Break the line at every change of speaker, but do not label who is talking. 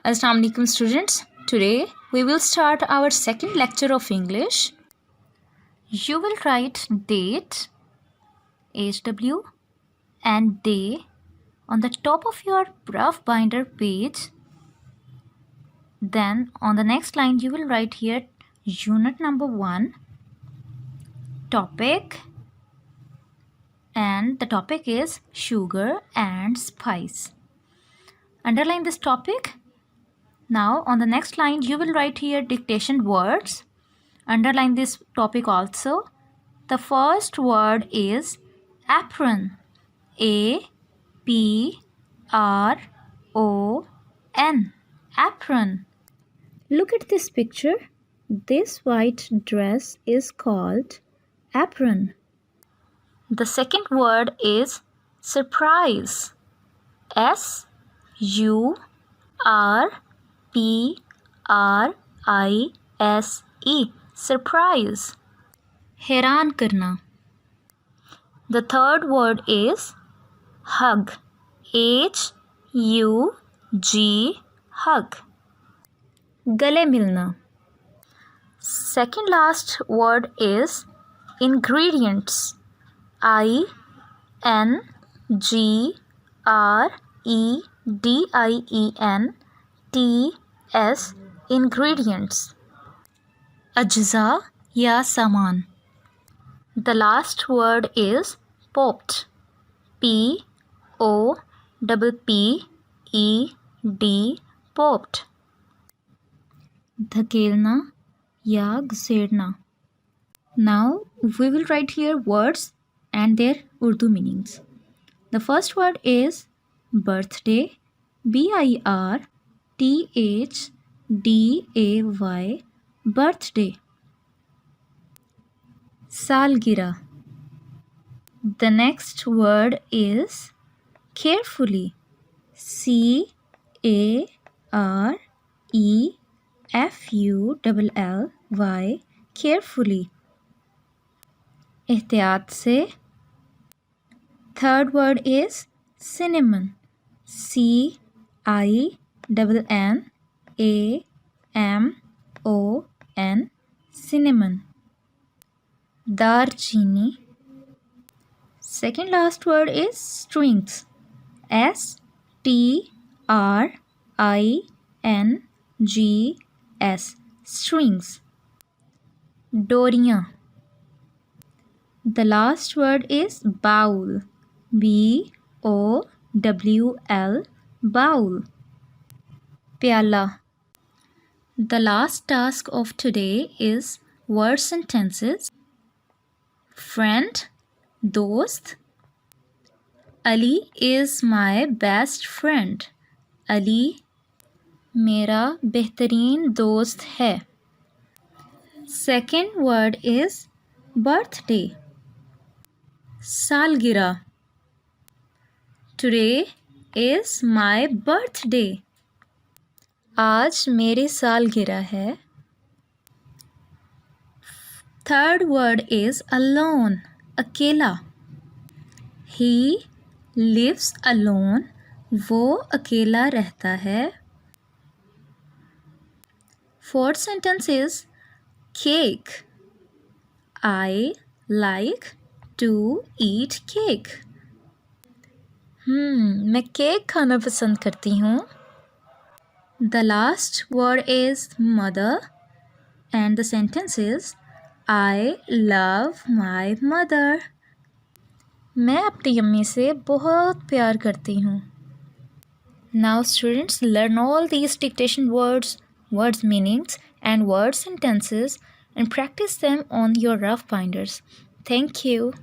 Assalamu alaikum students. Today we will start our second lecture of English. You will write date, HW and day on the top of your rough binder page. Then on the next line you will write here unit number 1, topic, and the topic is sugar and spice. Underline this topic. Now on the next line you will write here dictation words. Underline this topic also. The first word is apron. A-P-R-O-N. Apron. Look at this picture. This white dress is called apron. The second word is surprise. S-U-R-P-R-I-S-E. Surprise. हैरान करना. The third word is hug. H-U-G. Hug. गले मिलना. Second last word is ingredients. I-N-G-R-E-D-I-E-N-T-S. Ingredients. अज्जा या सामान. The last word is popped. P-O-P-P-E-D. Popped. धकेलना या घुसेड़ना. Now we will write here words and their Urdu meanings. The first word is birthday. B-I-R-T-H-D-A-Y. Birthday. Salgira. The next word is carefully. C-A-R-E-F-U-L-L-Y. Carefully. एहतियात से. Third word is cinnamon. C-I-N-N-A-M-O-N. Cinnamon. दारचीनी. Second last word is strings. S-T-R-I-N-G-S. Strings. डोरियाँ. The last word is bowl. B-O-W-L. Bowl. प्याला. The last task of today is word sentences. Friend, dost. Ali is my best friend. Ali मेरा बेहतरीन दोस्त है. Second word is birthday. Salgira. Today is my birthday. आज मेरी सालगिरह है. Third word is alone. अकेला. He lives alone. वो अकेला रहता है. Fourth sentence is cake. I like to eat cake. मैं केक खाना पसंद करती हूँ. The last word is mother and the sentence is I love my mother. मैं अपनी अम्मी से बहुत प्यार करती हूँ. Now students, learn all these dictation words, words meanings and word sentences and practice them on your rough binders. Thank you.